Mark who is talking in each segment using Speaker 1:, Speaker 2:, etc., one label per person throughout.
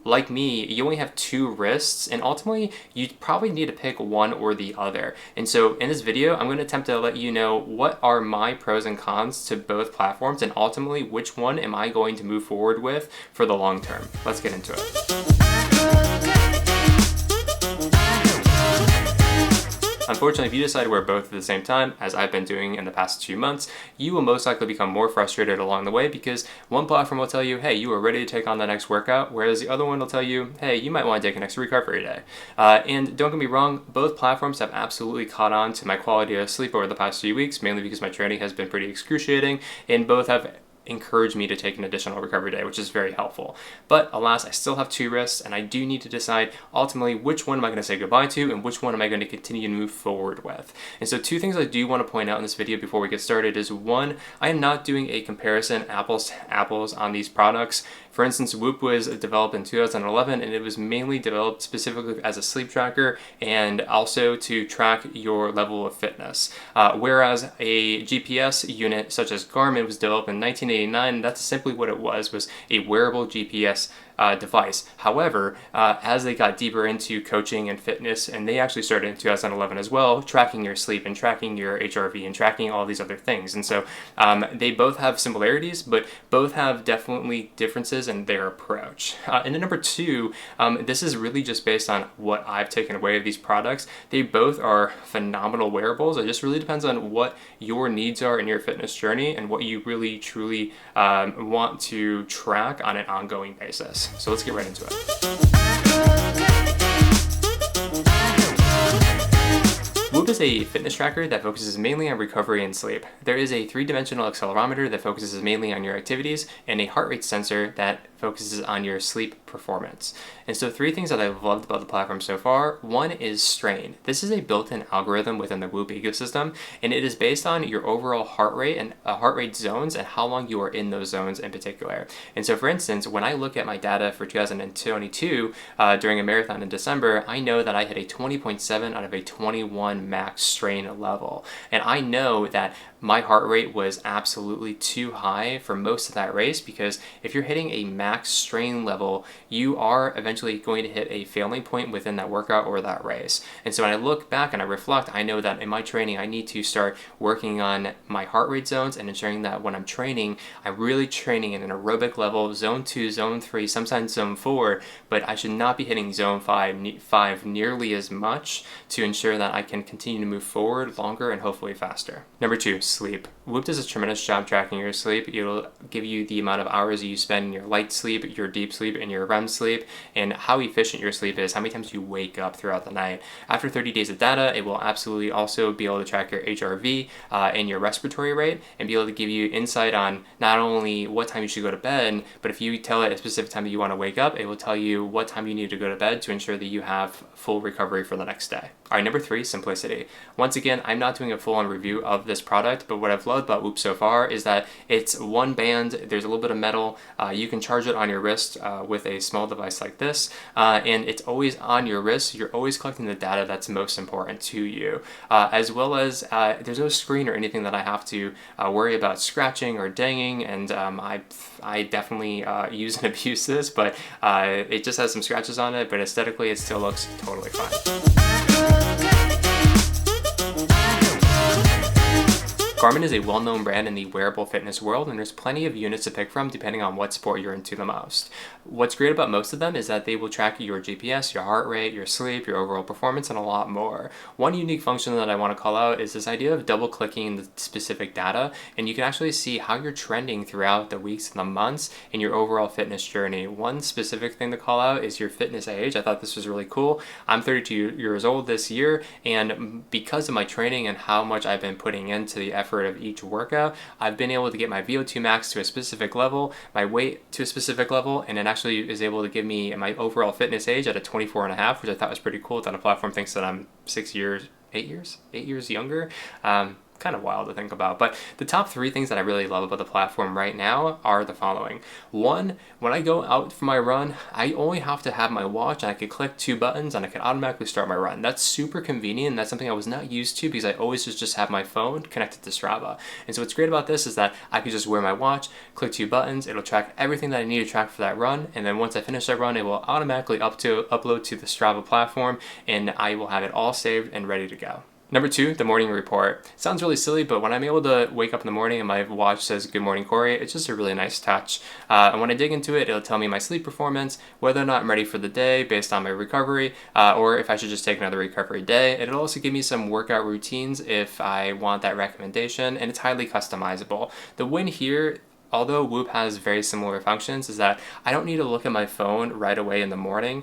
Speaker 1: like me, you only have two wrists, and ultimately you probably need to pick one or the other. And so in this video, I'm going to attempt to let you know what are my pros and cons to both platforms, and ultimately which one am I going to move forward with for the long term. Let's get into it. Unfortunately, if you decide to wear both at the same time, as I've been doing in the past 2 months, you will most likely become more frustrated along the way because one platform will tell you, hey, you are ready to take on the next workout, whereas the other one will tell you, hey, you might want to take an extra recovery day. And don't get me wrong, both platforms have absolutely caught on to my quality of sleep over the past few weeks, mainly because my training has been pretty excruciating, and both have encourage me to take an additional recovery day, which is very helpful. But alas, I still have two wrists, and I do need to decide ultimately which one am I going to say goodbye to and which one am I going to continue to move forward with. And so two things I do want to point out in this video before we get started is one, I am not doing a comparison apples to apples on these products. For instance, Whoop was developed in 2011, and it was mainly developed specifically as a sleep tracker and also to track your level of fitness. Whereas a GPS unit such as Garmin was developed in 1989, that's simply what it was a wearable GPS device. However, as they got deeper into coaching and fitness, and they actually started in 2011 as well, tracking your sleep and tracking your HRV and tracking all these other things. And so they both have similarities, but both have definitely differences in their approach. And then number two, this is really just based on what I've taken away of these products. They both are phenomenal wearables. It just really depends on what your needs are in your fitness journey and what you really truly want to track on an ongoing basis. So let's get right into it. Whoop is a fitness tracker that focuses mainly on recovery and sleep. There is a three-dimensional accelerometer that focuses mainly on your activities, and a heart rate sensor that focuses on your sleep performance. And so three things that I've loved about the platform so far. One is strain. This is a built-in algorithm within the Whoop ecosystem, and it is based on your overall heart rate and heart rate zones and how long you are in those zones in particular. And so for instance, when I look at my data for 2022 during a marathon in December, I know that I hit a 20.7 out of a 21 max strain level. And I know that my heart rate was absolutely too high for most of that race, because if you're hitting a max strain level, you are eventually going to hit a failing point within that workout or that race. And so when I look back and I reflect, I know that in my training, I need to start working on my heart rate zones and ensuring that when I'm training, I'm really training in an aerobic level, zone 2, zone 3, sometimes zone 4, but I should not be hitting zone 5 nearly as much to ensure that I can continue to move forward longer and hopefully faster. Number 2, sleep. Whoop does a tremendous job tracking your sleep. It'll give you the amount of hours you spend in your light sleep, your deep sleep, and your REM sleep, and how efficient your sleep is, how many times you wake up throughout the night. After 30 days of data, it will absolutely also be able to track your HRV and your respiratory rate, and be able to give you insight on not only what time you should go to bed, but if you tell it a specific time that you want to wake up, it will tell you what time you need to go to bed to ensure that you have full recovery for the next day. All right, number 3, simplicity. Once again, I'm not doing a full-on review of this product, but what I've loved about Whoop so far is that it's one band, there's a little bit of metal, you can charge it on your wrist with a small device like this, and it's always on your wrist, so you're always collecting the data that's most important to you, as well as there's no screen or anything that I have to worry about scratching or dinging, and I definitely use and abuse this, but it just has some scratches on it, but aesthetically it still looks totally fine. Garmin is a well-known brand in the wearable fitness world, and there's plenty of units to pick from depending on what sport you're into the most. What's great about most of them is that they will track your GPS, your heart rate, your sleep, your overall performance, and a lot more. One unique function that I want to call out is this idea of double-clicking the specific data, and you can actually see how you're trending throughout the weeks and the months in your overall fitness journey. One specific thing to call out is your fitness age. I thought this was really cool. I'm 32 years old this year, and because of my training and how much I've been putting into the effort of each workout, I've been able to get my VO2 max to a specific level, my weight to a specific level, and it actually is able to give me my overall fitness age at a 24.5, which I thought was pretty cool, that a platform thinks that I'm 8 years younger. kind of wild to think about. But the top 3 things that I really love about the platform right now are the following. One, when I go out for my run, I only have to have my watch and I could click 2 buttons and I can automatically start my run. That's super convenient. That's something I was not used to because I always just have my phone connected to Strava. And so what's great about this is that I can just wear my watch, click 2 buttons, it'll track everything that I need to track for that run, and then once I finish that run, it will automatically upload to the Strava platform, and I will have it all saved and ready to go. Number 2, the morning report. Sounds really silly, but when I'm able to wake up in the morning and my watch says, "Good morning, Corey," it's just a really nice touch. And when I dig into it, it'll tell me my sleep performance, whether or not I'm ready for the day based on my recovery, or if I should just take another recovery day. It'll also give me some workout routines if I want that recommendation, and it's highly customizable. The win here, although Whoop has very similar functions, is that I don't need to look at my phone right away in the morning,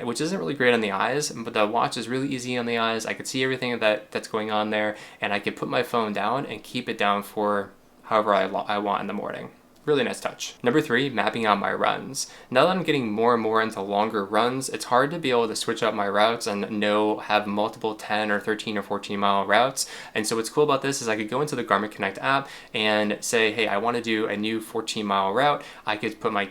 Speaker 1: which isn't really great on the eyes, but the watch is really easy on the eyes. I could see everything that's going on there, and I could put my phone down and keep it down for however I want in the morning. Really nice touch. Number 3, mapping out my runs. Now that I'm getting more and more into longer runs, it's hard to be able to switch up my routes and have multiple 10 or 13 or 14 mile routes. And so what's cool about this is I could go into the Garmin Connect app and say, hey, I want to do a new 14-mile route. I could put my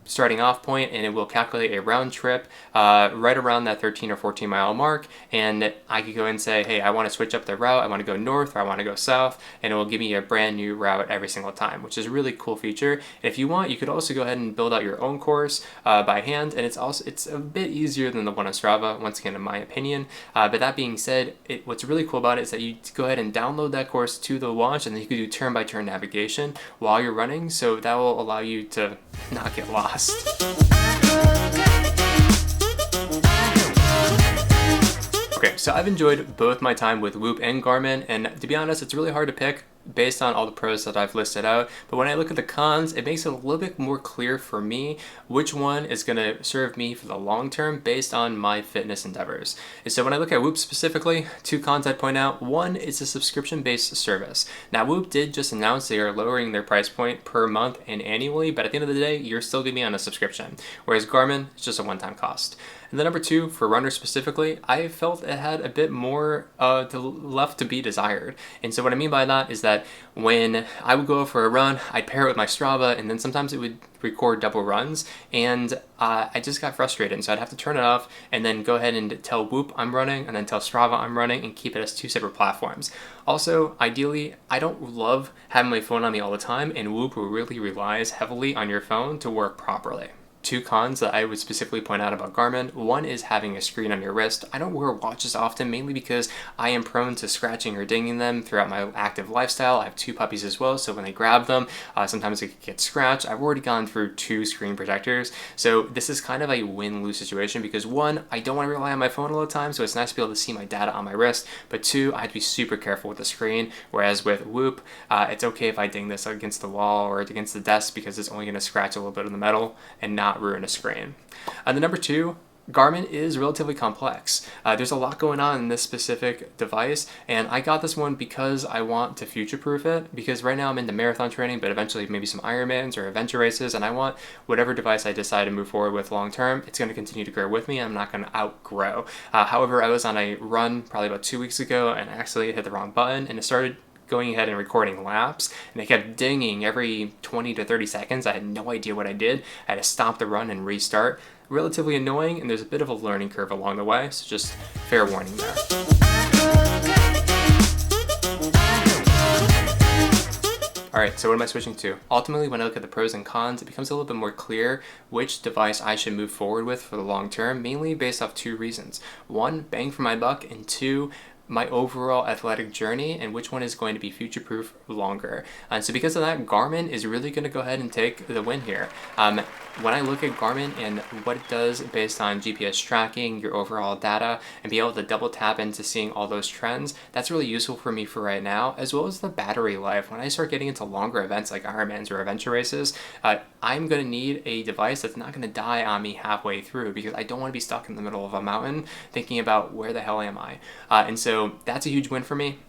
Speaker 1: starting off point and it will calculate a round trip right around that 13 or 14 mile mark, and I could go and say, hey, I want to switch up the route, I want to go north or I want to go south, and it will give me a brand new route every single time, which is a really cool feature. And if you want, you could also go ahead and build out your own course by hand, and it's a bit easier than the one on Strava, once again in my opinion. But that being said, what's really cool about it is that you go ahead and download that course to the watch, and then you can do turn-by-turn navigation while you're running, so that will allow you to not get lost. Okay, so I've enjoyed both my time with Whoop and Garmin, and to be honest, it's really hard to pick based on all the pros that I've listed out. But when I look at the cons, it makes it a little bit more clear for me which one is going to serve me for the long term based on my fitness endeavors. And so when I look at Whoop specifically, 2 cons I'd point out. One, it's a subscription-based service. Now, Whoop did just announce they are lowering their price point per month and annually, but at the end of the day, you're still going to be on a subscription, whereas Garmin, it's just a one-time cost. And then number 2, for runners specifically, I felt it had a bit more left to be desired. And so what I mean by that is that when I would go for a run, I'd pair it with my Strava, and then sometimes it would record double runs, and I just got frustrated. And so I'd have to turn it off and then go ahead and tell Whoop I'm running, and then tell Strava I'm running, and keep it as 2 separate platforms. Also, ideally, I don't love having my phone on me all the time, and Whoop really relies heavily on your phone to work properly. 2 cons that I would specifically point out about Garmin. One is having a screen on your wrist. I don't wear watches often, mainly because I am prone to scratching or dinging them throughout my active lifestyle. I have 2 puppies as well, so when I grab them, sometimes it could get scratched. I've already gone through 2 screen protectors, so this is kind of a win-lose situation because 1, I don't want to rely on my phone all the time, so it's nice to be able to see my data on my wrist, but 2, I have to be super careful with the screen, whereas with Whoop, it's okay if I ding this against the wall or against the desk because it's only going to scratch a little bit of the metal and not ruin a screen. And the number 2, Garmin is relatively complex. There's a lot going on in this specific device, and I got this one because I want to future-proof it, because right now I'm into marathon training, but eventually maybe some Ironmans or adventure races, and I want whatever device I decide to move forward with long-term, it's going to continue to grow with me, and I'm not going to outgrow. However, I was on a run probably about 2 weeks ago, and I actually hit the wrong button, and it started going ahead and recording laps, and it kept dinging every 20 to 30 seconds. I had no idea what I did. I had to stop the run and restart. Relatively annoying, and there's a bit of a learning curve along the way, so just fair warning there. Alright, so what am I switching to? Ultimately, when I look at the pros and cons, it becomes a little bit more clear which device I should move forward with for the long term, mainly based off 2 reasons. 1, bang for my buck, and 2, my overall athletic journey and which one is going to be future-proof longer. And so because of that, Garmin is really going to go ahead and take the win here. When I look at Garmin and what it does based on GPS tracking, your overall data, and be able to double tap into seeing all those trends, that's really useful for me for right now, as well as the battery life. When I start getting into longer events like Ironmans or adventure races, I'm going to need a device that's not going to die on me halfway through, because I don't want to be stuck in the middle of a mountain thinking about where the hell am I. And so that's a huge win for me.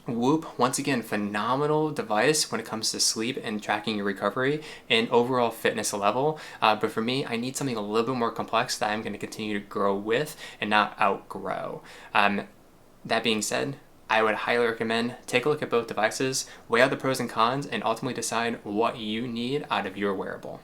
Speaker 1: Whoop, once again, phenomenal device when it comes to sleep and tracking your recovery and overall fitness level. But for me, I need something a little bit more complex that I'm going to continue to grow with and not outgrow. That being said, I would highly recommend take a look at both devices, weigh out the pros and cons, and ultimately decide what you need out of your wearable.